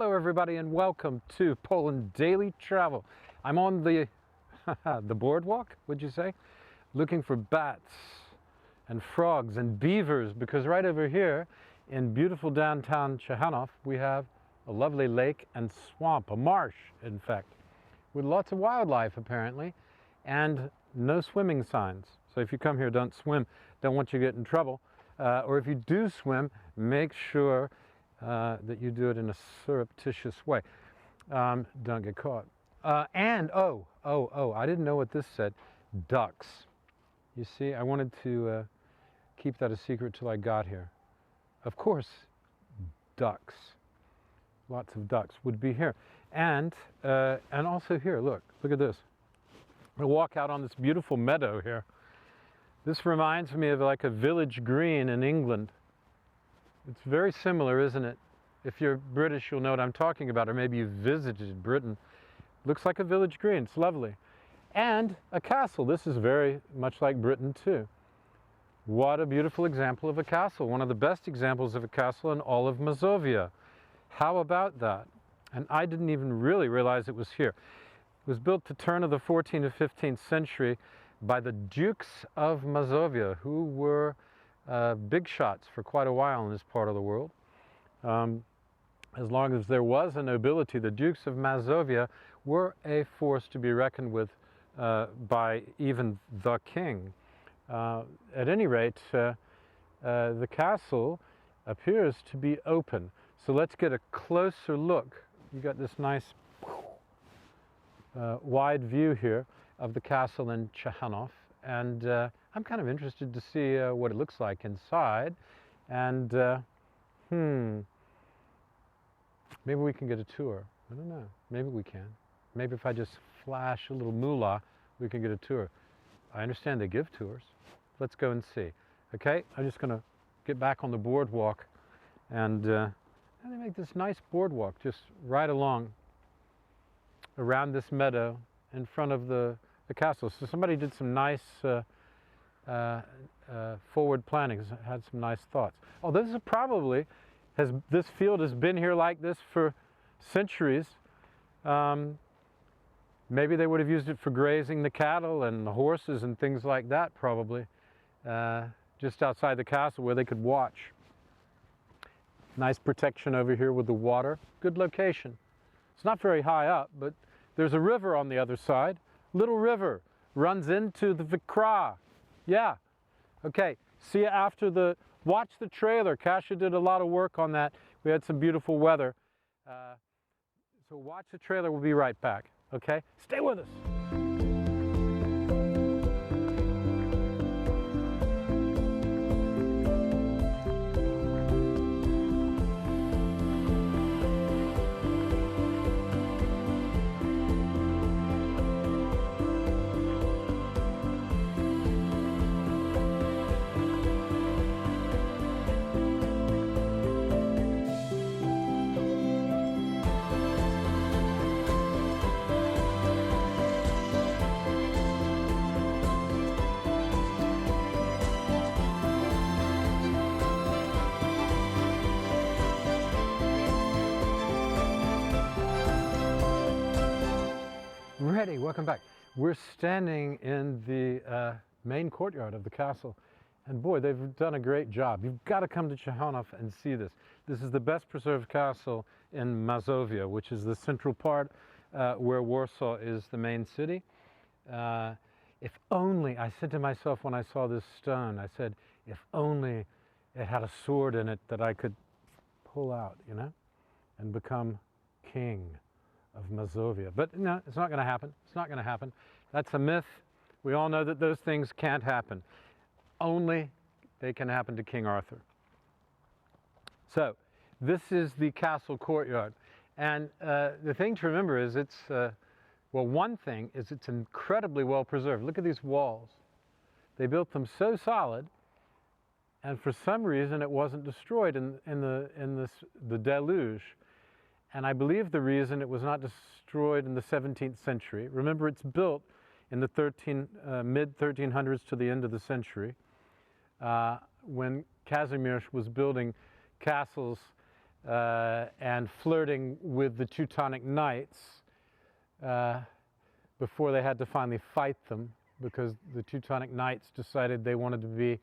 Hello everybody and welcome to Poland Daily Travel. I'm on the the boardwalk, would you say? Looking for bats and frogs and beavers, because right over here in beautiful downtown Ciechanow we have a lovely lake and swamp, a marsh in fact, with lots of wildlife apparently, and no swimming signs. So if you come here, don't swim, don't want you to get in trouble. Or if you do swim, make sure that you do it in a surreptitious way. Don't get caught. And I didn't know what this said. Ducks. You see, I wanted to keep that a secret till I got here. Of course, ducks. Lots of ducks would be here. And also here, look at this. I'm going to walk out on this beautiful meadow here. This reminds me of like a village green in England. It's very similar, isn't it? If you're British, you'll know what I'm talking about, or maybe you've visited Britain. Looks like a village green, it's lovely. And a castle. This is very much like Britain too. What a beautiful example of a castle. One of the best examples of a castle in all of Mazovia. How about that? And I didn't even really realize it was here. It was built to turn of the 14th to 15th century by the Dukes of Mazovia, who were big shots for quite a while in this part of the world. As long as there was a nobility, the Dukes of Mazovia were a force to be reckoned with by even the king. At any rate, the castle appears to be open. So let's get a closer look. You got this nice wide view here of the castle in Ciechanow, and I'm kind of interested to see what it looks like inside, and maybe we can get a tour. I don't know, maybe we can. Maybe if I just flash a little moolah, we can get a tour. I understand they give tours. Let's go and see. Okay, I'm just going to get back on the boardwalk, and they make this nice boardwalk just right along around this meadow in front of the castle. So somebody did some nice forward planning, had some nice thoughts. Oh, this is probably, this field has been here like this for centuries. Maybe they would have used it for grazing the cattle and the horses and things like that probably, just outside the castle where they could watch. Nice protection over here with the water. Good location. It's not very high up, but there's a river on the other side. Little river runs into the Vikra. Yeah. Okay. See you after the. Watch the trailer. Kasia did a lot of work on that. We had some beautiful weather. So watch the trailer. We'll be right back. Okay. Stay with us. Ready, welcome back. We're standing in the main courtyard of the castle, and boy, they've done a great job. You've got to come to Ciechanow and see this. This is the best preserved castle in Mazovia, which is the central part where Warsaw is the main city. If only, I said to myself when I saw this stone, I said, if only it had a sword in it that I could pull out, you know, and become king of Mazovia. But no, it's not going to happen. It's not going to happen. That's a myth. We all know that those things can't happen. Only they can happen to King Arthur. So this is the castle courtyard. And the thing to remember is it's, well, one thing is it's incredibly well preserved. Look at these walls. They built them so solid, and for some reason it wasn't destroyed in the deluge. And I believe the reason it was not destroyed in the 17th century, remember it's built in the mid-1300s to the end of the century, when Kazimierz was building castles and flirting with the Teutonic Knights before they had to finally fight them, because the Teutonic Knights decided they wanted to be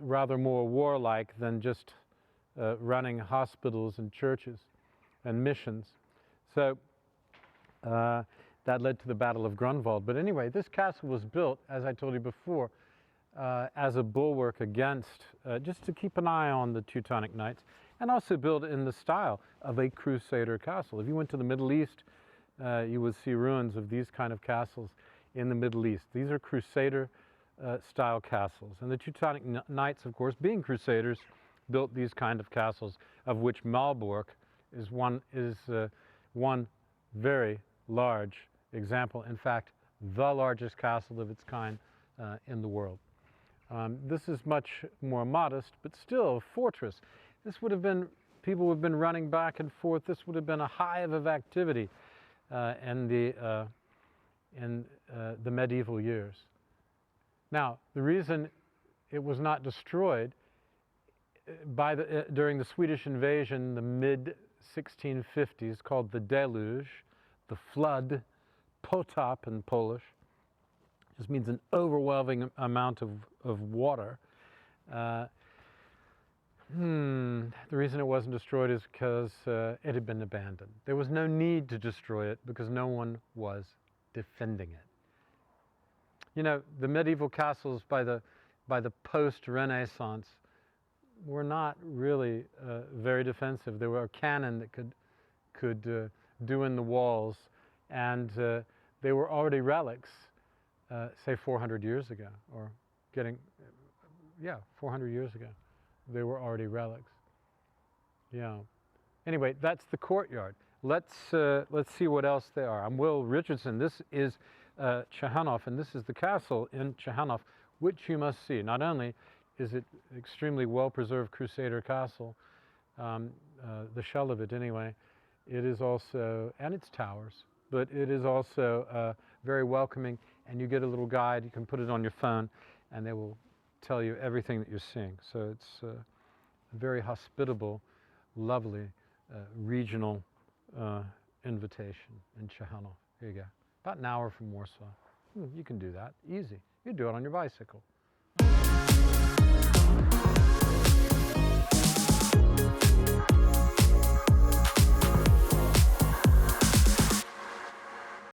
rather more warlike than just running hospitals and churches and missions. So that led to the Battle of Grunwald. But anyway, this castle was built, as I told you before, as a bulwark against, just to keep an eye on the Teutonic Knights, and also built in the style of a Crusader castle. If you went to the Middle East, you would see ruins of these kind of castles in the Middle East. These are Crusader style castles. And the Teutonic Knights, of course, being Crusaders, built these kind of castles, of which Malbork is one very large example. In fact, the largest castle of its kind in the world. This is much more modest, but still a fortress. This would have been, people would have been running back and forth. This would have been a hive of activity in the medieval years. Now, the reason it was not destroyed during the Swedish invasion, the mid-1650s, called the deluge, the flood, potop in Polish. This means an overwhelming amount of water. The reason it wasn't destroyed is because it had been abandoned. There was no need to destroy it because no one was defending it. You know, the medieval castles by the post-Renaissance were not really very defensive. There were a cannon that could do in the walls, and they were already relics, say 400 years ago, or 400 years ago. They were already relics. Yeah. Anyway, that's the courtyard. Let's see what else there are. I'm Will Richardson. This is Ciechanow, and this is the castle in Ciechanow, which you must see. Not only is it extremely well-preserved Crusader castle, the shell of it anyway, it is also, and its towers, but it is also very welcoming, and you get a little guide. You can put it on your phone, and they will tell you everything that you're seeing. So it's a very hospitable, lovely regional invitation in Ciechanow. Here you go. About an hour from Warsaw. You can do that, easy. You do it on your bicycle.